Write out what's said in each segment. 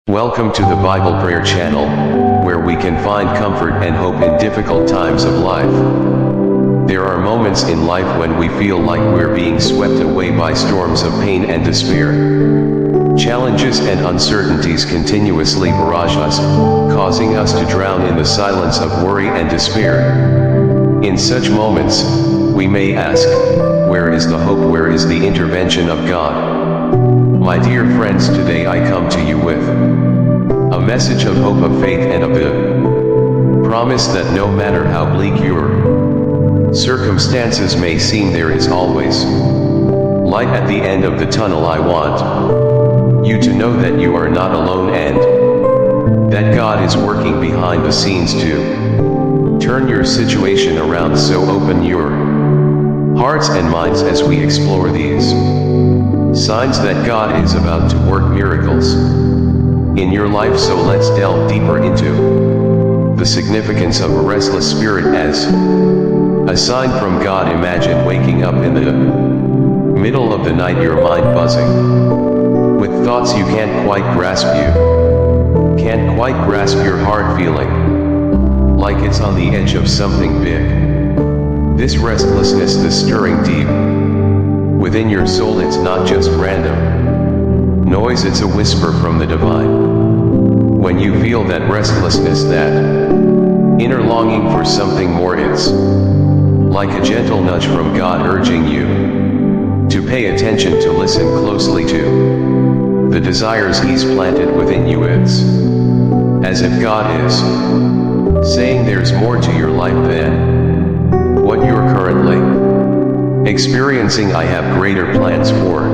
Welcome to the Bible Prayer Channel, where we can find comfort and hope in difficult times of life. There are moments in life when we feel like we're being swept away by storms of pain and despair. Challenges and uncertainties continuously barrage us, causing us to drown in the silence of worry and despair. In such moments, we may ask, where is the hope, where is the intervention of God? My dear friends, today I come to you with a message of hope, of faith, and of the promise that no matter how bleak your circumstances may seem, there is always light at the end of the tunnel. I want you to know that you are not alone and that God is working behind the scenes to turn your situation around. So open your hearts and minds as we explore these signs that God is about to work miracles in your life. So let's delve deeper into the significance of a restless spirit as a sign from God. Imagine waking up in the middle of the night, your mind buzzing with thoughts you can't quite grasp. You can't quite grasp, your heart feeling like it's on the edge of something big. This restlessness, this stirring deep within your soul, it's not just random noise, it's a whisper from the divine. When you feel that restlessness, that inner longing for something more, it's like a gentle nudge from God urging you to pay attention, to listen closely to the desires He's planted within you. It's as if God is saying there's more to your life than what you're currently experiencing. I have greater plans for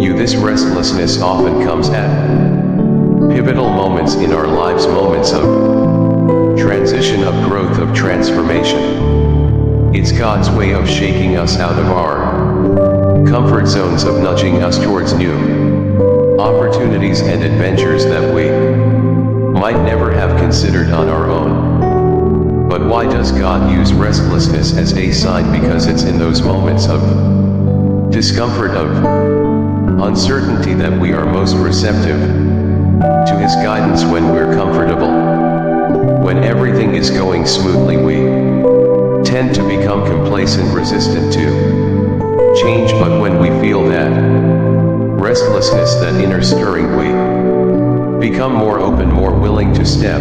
you. This restlessness often comes at pivotal moments in our lives, moments of transition, of growth, of transformation. It's God's way of shaking us out of our comfort zones, of nudging us towards new opportunities and adventures that we might never have considered on our own. But why does God use restlessness as a sign? Because it's in those moments of discomfort, of uncertainty, that we are most receptive to His guidance. When we're comfortable, when everything is going smoothly, we tend to become complacent, resistant to change. But when we feel that restlessness, that inner stirring, we become more open, more willing to step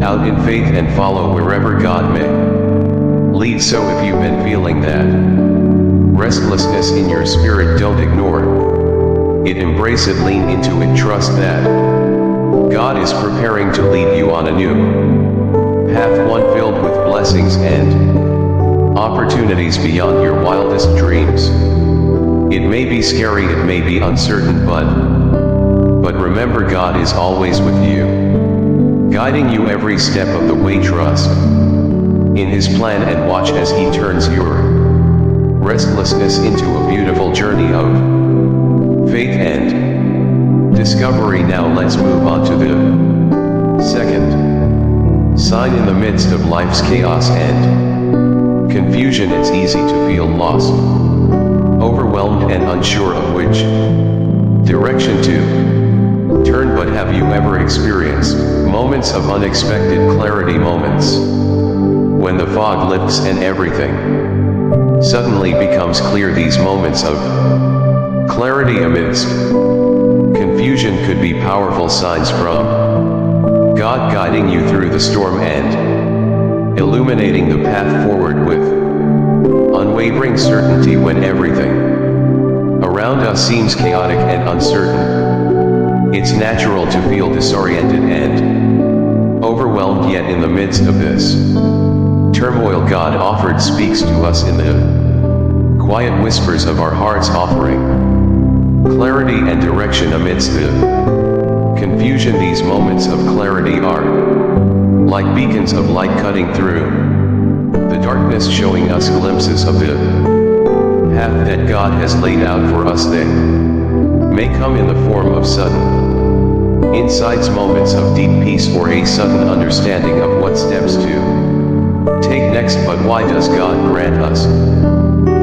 out in faith and follow wherever God may lead. So if you've been feeling that restlessness in your spirit, don't ignore it, embrace it, lean into it, trust that God is preparing to lead you on a new path, one filled with blessings and opportunities beyond your wildest dreams. It may be scary, it may be uncertain, but remember, God is always with you, guiding you every step of the way. Trust in His plan and watch as He turns your restlessness into a beautiful journey of faith and discovery. Now let's move on to the second sign. In the midst of life's chaos and confusion, it's easy to feel lost, overwhelmed, and unsure of which direction to turn. But have you ever experienced moments of unexpected clarity, moments when the fog lifts and everything suddenly becomes clear? These moments of clarity amidst confusion could be powerful signs from God, guiding you through the storm and illuminating the path forward with unwavering certainty. When everything around us seems chaotic and uncertain, it's natural to feel disoriented and overwhelmed. Yet in the midst of this turmoil, God offered speaks to us in the quiet whispers of our hearts, offering clarity and direction amidst the confusion. These moments of clarity are like beacons of light cutting through the darkness, showing us glimpses of the path that God has laid out for us. They may come in the form of sudden insights, moments of deep peace, or a sudden understanding of what steps to take next. But why does God grant us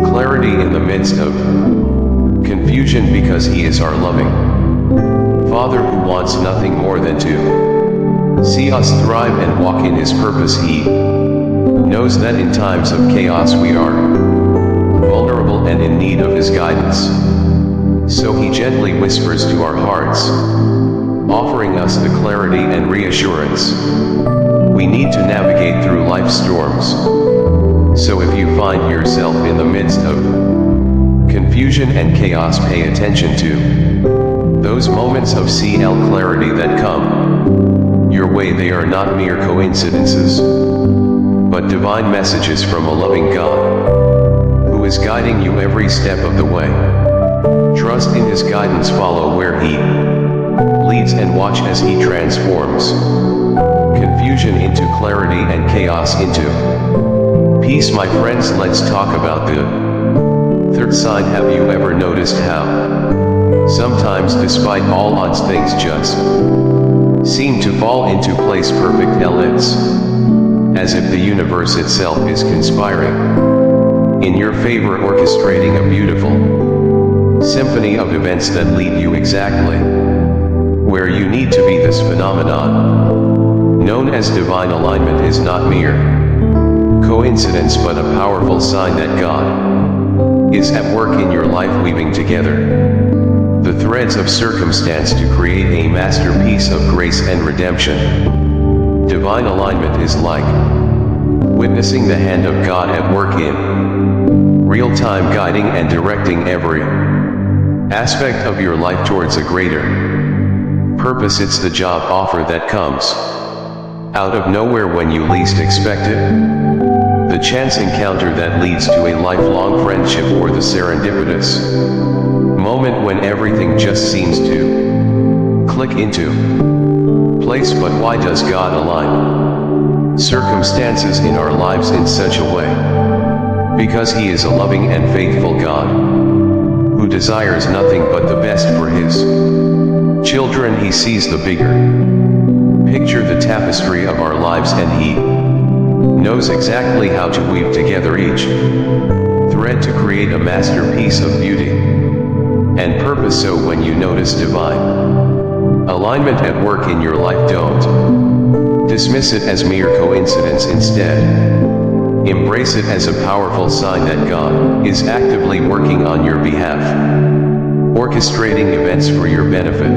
clarity in the midst of confusion? Because He is our loving Father who wants nothing more than to see us thrive and walk in His purpose. He knows that in times of chaos we are vulnerable and in need of His guidance. So He gently whispers to our hearts, offering us the clarity and reassurance we need to navigate through life's storms. So if you find yourself in the midst of confusion and chaos, pay attention to those moments of CL clarity that come your way. They are not mere coincidences, but divine messages from a loving God who is guiding you every step of the way. Trust in His guidance, follow where He leads, and watch as He transforms confusion into clarity and chaos into peace. My friends, let's talk about the third sign. Have you ever noticed how sometimes, despite all odds, things just seem to fall into place perfectly, as if the universe itself is conspiring in your favor, orchestrating a beautiful symphony of events that lead you exactly where you need to be? This phenomenon, known as divine alignment, is not mere coincidence but a powerful sign that God is at work in your life, weaving together the threads of circumstance to create a masterpiece of grace and redemption. Divine alignment is like witnessing the hand of God at work in real time, guiding and directing every aspect of your life towards a greater purpose. It's the job offer that comes out of nowhere when you least expect it, the chance encounter that leads to a lifelong friendship, or the serendipitous moment when everything just seems to click into place. But why does God align circumstances in our lives in such a way? Because He is a loving and faithful God who desires nothing but the best for His children. He sees the bigger picture, the tapestry of our lives, and He knows exactly how to weave together each thread to create a masterpiece of beauty and purpose. So when you notice divine alignment at work in your life, don't dismiss it as mere coincidence. Instead, embrace it as a powerful sign that God is actively working on your behalf, orchestrating events for your benefit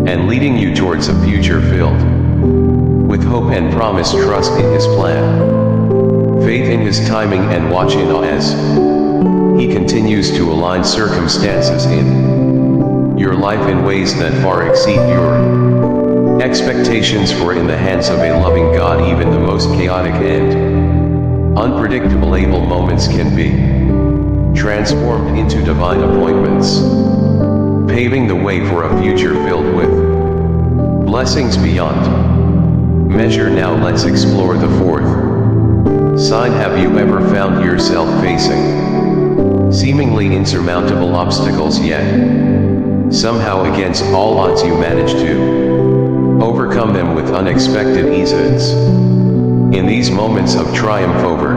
and leading you towards a future filled with hope and promise. Trust in His plan, faith in His timing, and watch in awe as He continues to align circumstances in your life in ways that far exceed your expectations. For in the hands of a loving God, even the most chaotic and unpredictable able moments can be transformed into divine appointments, paving the way for a future filled with blessings beyond measure. Now let's explore the fourth sign. Have you ever found yourself facing seemingly insurmountable obstacles, yet somehow against all odds you manage to overcome them with unexpected ease? It's in these moments of triumph over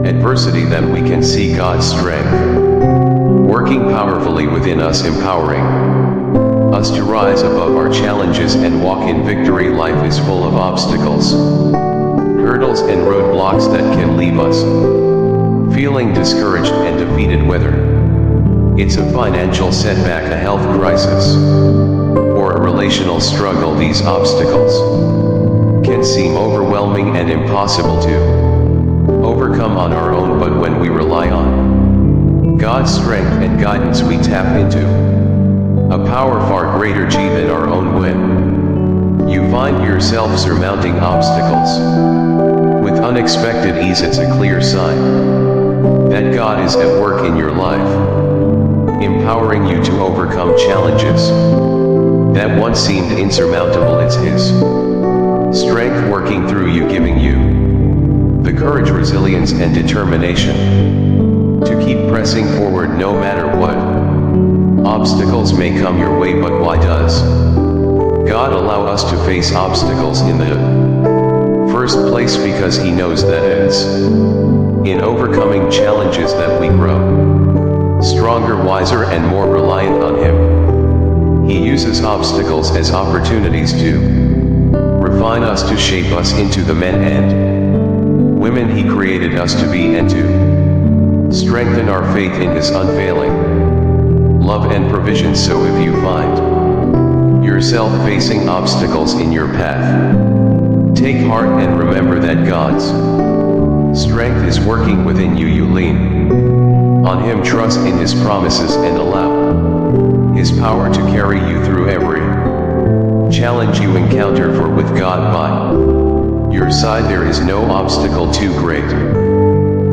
adversity that we can see God's strength working powerfully within us, empowering us to rise above our challenges and walk in victory. Life is full of obstacles, hurdles and roadblocks that can leave us feeling discouraged and defeated. Whether it's a financial setback, a health crisis, or a relational struggle, these obstacles can seem overwhelming and impossible to overcome on our own. But when we rely on God's strength and guidance, we tap into a power far greater than our own. When you find yourself surmounting obstacles with unexpected ease, it's a clear sign that God is at work in your life, empowering you to overcome challenges that once seemed insurmountable. It's His strength working through you, giving you the courage, resilience, and determination to keep pressing forward no matter what obstacles may come your way. But why does God allow us to face obstacles in the first place? Because He knows that it's in overcoming challenges that we grow stronger, wiser, and more reliant on Him. He uses obstacles as opportunities to refine us, to shape us into the men and women He created us to be, and to strengthen our faith in His unfailing love and provision. So if you find yourself facing obstacles in your path, take heart and remember that God's strength is working within you. You lean on Him, trust in His promises, and allow His power to carry you through every challenge you encounter, for with God by your side there is no obstacle too great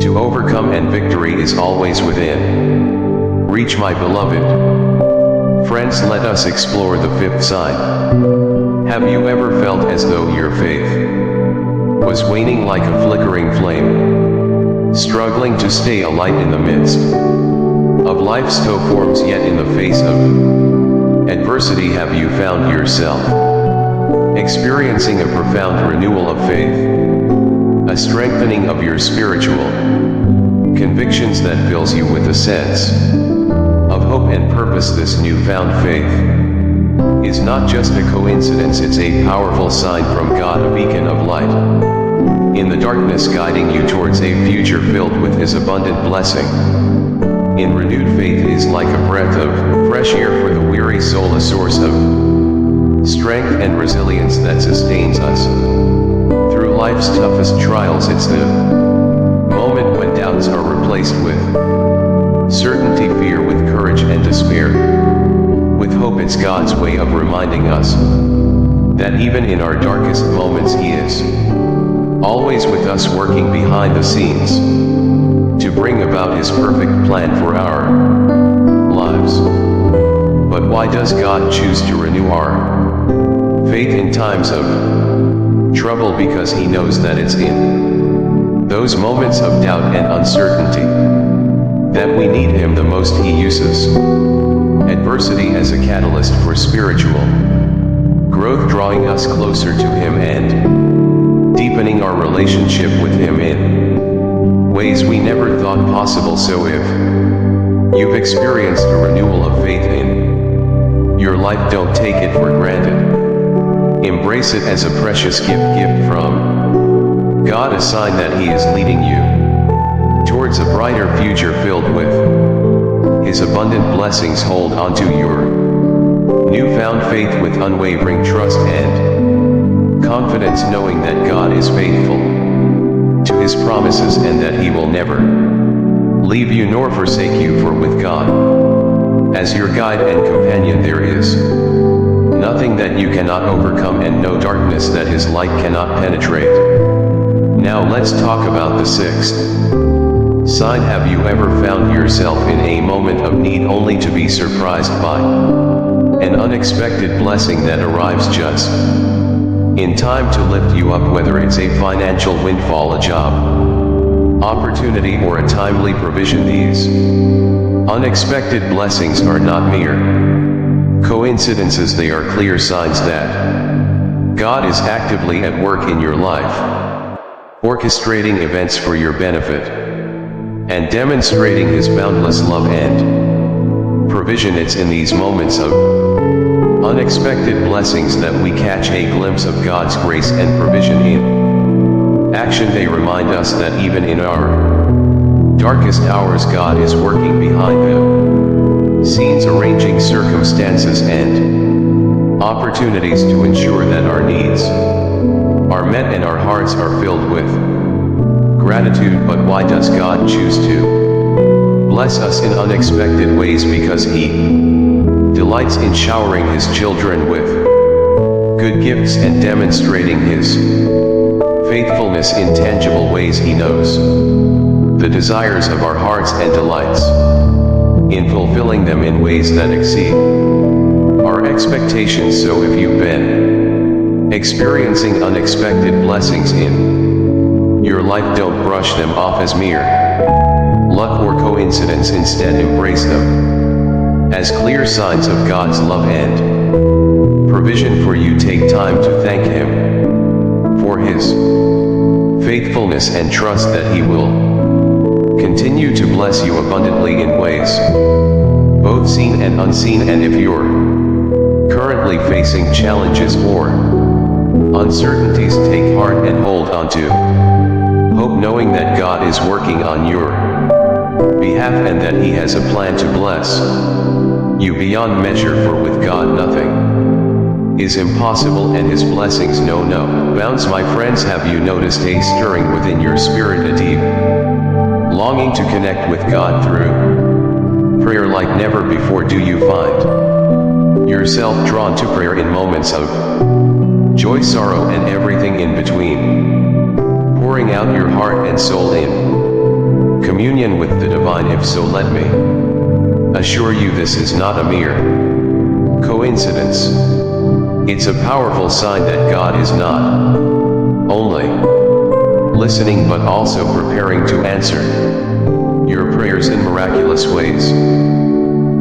to overcome, and victory is always within reach. My beloved friends, let us explore the fifth sign. Have you ever felt as though your faith was waning like a flickering flame, struggling to stay alight in the midst of life's tough forms, yet in the face of adversity have you found yourself experiencing a profound renewal of faith, a strengthening of your spiritual convictions that fills you with a sense of hope and purpose? This newfound faith is not just a coincidence, it's a powerful sign from God, a beacon of light in the darkness, guiding you towards a future filled with His abundant blessing. In renewed faith is like a breath of fresh air for the weary soul, a source of strength and resilience that sustains us through life's toughest trials. It's the moment when doubts are replaced with certainty, fear with courage, and despair with hope. It's God's way of reminding us that even in our darkest moments He is always with us, working behind the scenes to bring about His perfect plan for our lives. But why does God choose to renew our faith in times of trouble? Because He knows that it's in those moments of doubt and uncertainty that we need Him the most. He uses adversity as a catalyst for spiritual growth, drawing us closer to Him and deepening our relationship with Him in ways we never thought possible. So if you've experienced a renewal of faith in your life, don't take it for granted. Embrace it as a precious gift from God, a sign that He is leading you towards a brighter future filled with His abundant blessings. Hold on to your newfound faith with unwavering trust and confidence, knowing that God is faithful to His promises and that He will never leave you nor forsake you. For with God as your guide and companion, there is nothing that you cannot overcome, and no darkness that His light cannot penetrate. Now let's talk about the sixth sign. Have you ever found yourself in a moment of need only to be surprised by an unexpected blessing that arrives just in time to lift you up? Whether it's a financial windfall, a job opportunity, or a timely provision, these unexpected blessings are not mere coincidences. They are clear signs that God is actively at work in your life, orchestrating events for your benefit and demonstrating His boundless love and provision. It's in these moments of unexpected blessings that we catch a glimpse of God's grace and provision in action. They remind us that even in our darkest hours, God is working behind the scenes, arranging circumstances and opportunities to ensure that our needs are met and our hearts are filled with gratitude. But why does God choose to bless us in unexpected ways? Because He delights in showering His children with good gifts and demonstrating His faithfulness in tangible ways. He knows the desires of our hearts and delights in fulfilling them in ways that exceed our expectations. So if you've been experiencing unexpected blessings in your life, don't brush them off as mere luck or coincidence. Instead, embrace them as clear signs of God's love and provision for you. Take time to thank Him for His faithfulness and trust that He will continue to bless you abundantly in ways both seen and unseen. And if you're currently facing challenges or uncertainties, take heart and hold on to hope, knowing that God is working on your behalf and that He has a plan to bless you beyond measure, for with God nothing is impossible and His blessings know no bounds. My friends, have you noticed a stirring within your spirit, a deep longing to connect with God through prayer like never before? Do you find yourself drawn to prayer in moments of joy, sorrow, and everything in between, pouring out your heart and soul in communion with the divine? If so, let me assure you this is not a mere coincidence. It's a powerful sign that God is not only listening but also preparing to answer your prayers in miraculous ways.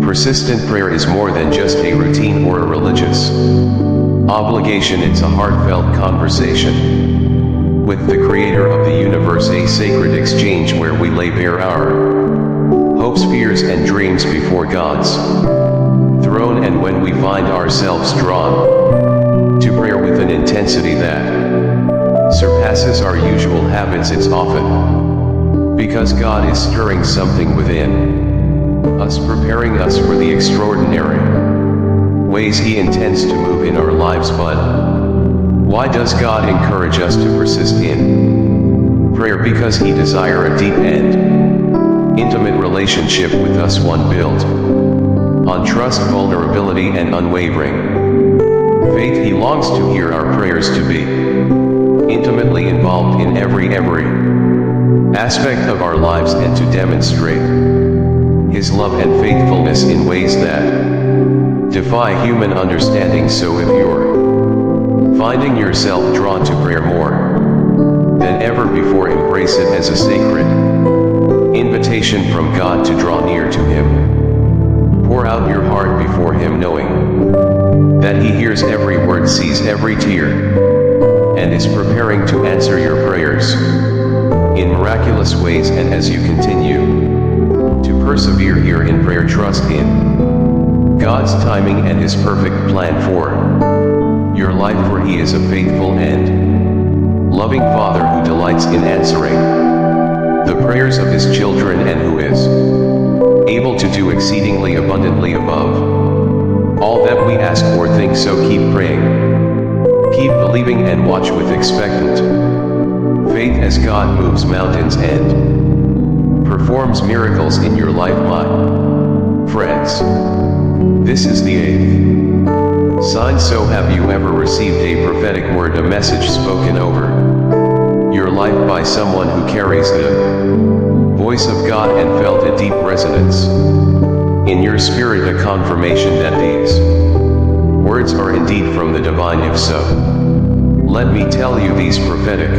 Persistent prayer is more than just a routine or a religious obligation. It's a heartfelt conversation with the Creator of the universe, a sacred exchange where we lay bare our hopes, fears, and dreams before God's throne. And when we find ourselves drawn to prayer with an intensity that surpasses our usual habits, it's often because God is stirring something within us, preparing us for the extraordinary ways He intends to move in our lives. But why does God encourage us to persist in prayer? Because He desires a deep and intimate relationship with us, one built on trust, vulnerability, and unwavering faith. He longs to hear our prayers, to be intimately involved in every aspect of our lives, and to demonstrate His love and faithfulness in ways that defy human understanding. So if you're finding yourself drawn to prayer more than ever before, embrace it as a sacred invitation from God to draw near to Him. Pour out your heart before Him, knowing that He hears every word, sees every tear, and is preparing to answer your prayers in miraculous ways. And as you continue to persevere here in prayer, trust in God's timing and His perfect plan for your life, for He is a faithful and loving Father who delights in answering the prayers of His children, and who is able to do exceedingly abundantly above all that we ask or think. So keep praying, keep believing, and watch with expectant faith as God moves mountains and performs miracles in your life, my friends. This is the 8th sign. So have you ever received a prophetic word, a message spoken over your life by someone who carries the voice of God, and felt a deep resonance in your spirit, a confirmation that these words are indeed from the divine? If so, let me tell you, these prophetic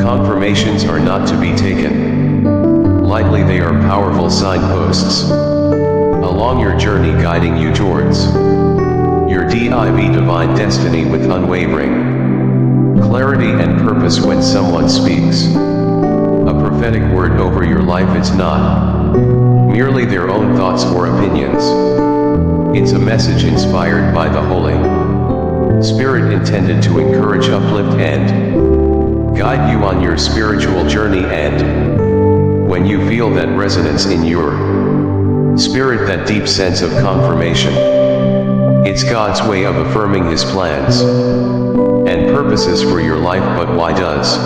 confirmations are not to be taken lightly. They are powerful signposts along your journey, guiding you towards your divine destiny with unwavering clarity and purpose. When someone speaks a prophetic word over your life, it's not merely their own thoughts or opinions. It's a message inspired by the Holy Spirit, intended to encourage, uplift, and guide you on your spiritual journey. And when you feel that resonance in your spirit, that deep sense of confirmation, it's God's way of affirming His plans and purposes for your life. But why does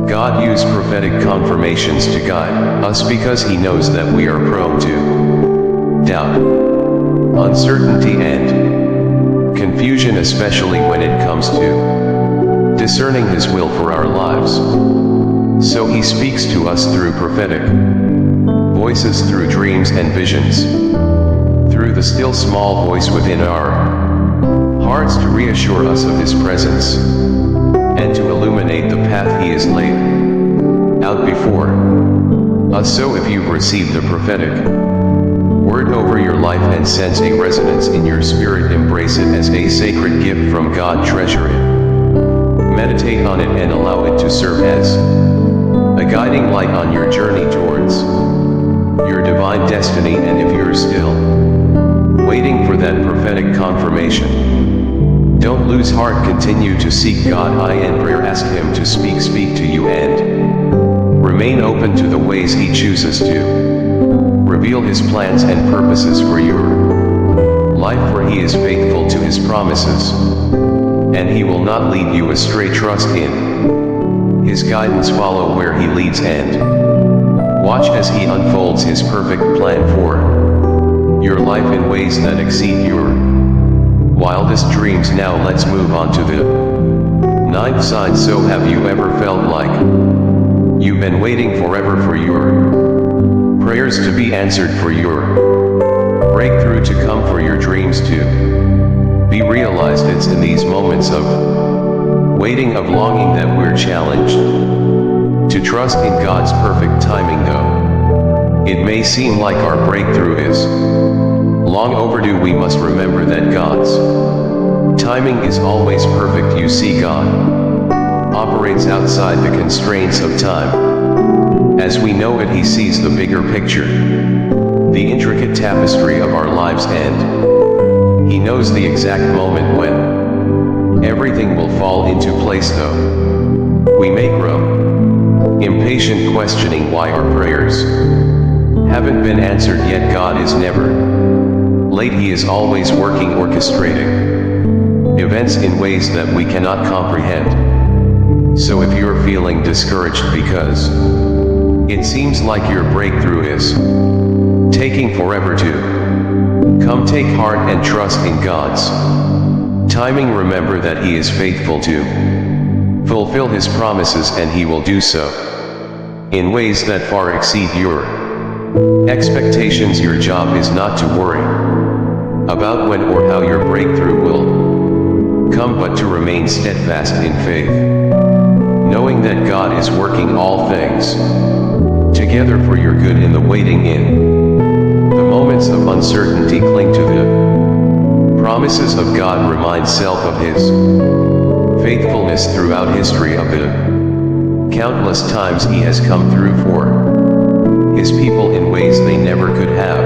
God use prophetic confirmations to guide us? Because He knows that we are prone to doubt, uncertainty, and confusion, especially when it comes to discerning His will for our lives. So He speaks to us through prophetic voices, through dreams and visions, through the still small voice within our hearts, to reassure us of His presence and to illuminate the path He has laid out before us. So if you've received a prophetic word over your life and sense a resonance in your spirit, embrace it as a sacred gift from God. Treasure it, meditate on it, and allow it to serve as a guiding light on your journey towards your divine destiny. And if you're still waiting for that prophetic confirmation. Don't lose heart, continue to seek God in prayer, ask Him to speak to you, and remain open to the ways He chooses to reveal His plans and purposes for your life, for He is faithful to His promises, and He will not lead you astray. Trust in His guidance, follow where He leads, and watch as He unfolds His perfect plan for your life in ways that exceed your wildest dreams. Now let's move on to the 9th sign. So have you ever felt like you've been waiting forever for your prayers to be answered, for your breakthrough to come, for your dreams to be realized? It's in these moments of waiting, of longing, that we're challenged to trust in God's perfect timing. Though it may seem like our breakthrough is long overdue, we must remember that God's timing is always perfect. You see, God operates outside the constraints of time. As we know it, He sees the bigger picture, the intricate tapestry of our lives, and He knows the exact moment when everything will fall into place. Though we may grow impatient, questioning why our prayers haven't been answered yet, God is never late. He is always working, orchestrating events in ways that we cannot comprehend. So if you're feeling discouraged because it seems like your breakthrough is taking forever to come, take heart and trust in God's timing. Remember that He is faithful to fulfill His promises, and He will do so in ways that far exceed your expectations. Your job is not to worry about when or how your breakthrough will come, but to remain steadfast in faith, knowing that God is working all things together for your good in the waiting. In the moments of uncertainty, cling to the promises of God. Remind self of His faithfulness throughout history, of the countless times He has come through for His people in ways they never could have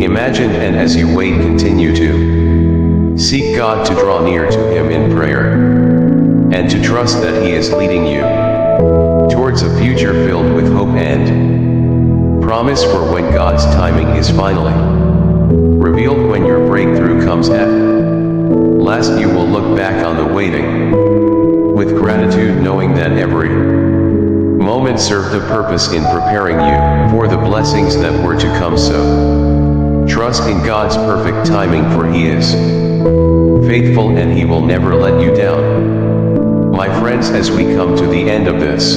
imagined. And as you wait, continue to seek God, to draw near to Him in prayer, and to trust that He is leading you towards a future filled with hope and promise. For when God's timing is finally revealed, when your breakthrough comes at last, you will look back on the waiting with gratitude, knowing that every moment served a purpose in preparing you for the blessings that were to come. So trust in God's perfect timing, for He is faithful and He will never let you down. My friends, as we come to the end of this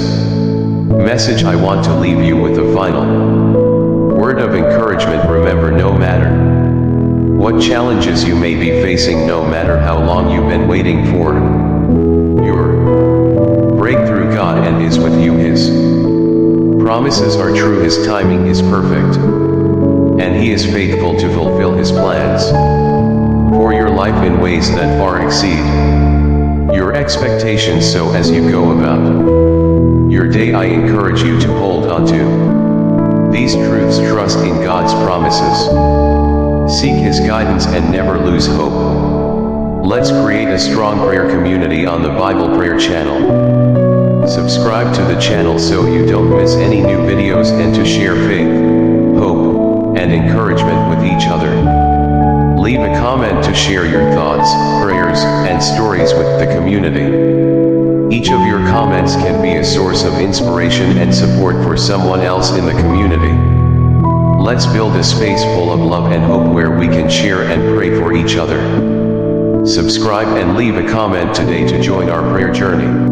message, I want to leave you with a final word of encouragement. Remember, no matter what challenges you may be facing, no matter how long you've been waiting for your breakthrough, God and is with you. His promises are true, His timing is perfect, and He is faithful to fulfill His plans for your life in ways that far exceed your expectations. So as you go about your day, I encourage you to hold on to these truths. Trust in God's promises, seek His guidance, and never lose hope. Let's create a strong prayer community on the Bible Prayer channel. Subscribe to the channel so you don't miss any new videos, and to share faith, hope, and encouragement with each other. Leave a comment to share your thoughts, prayers, and stories with the community. Each of your comments can be a source of inspiration and support for someone else in the community. Let's build a space full of love and hope where we can share and pray for each other. Subscribe and leave a comment today to join our prayer journey.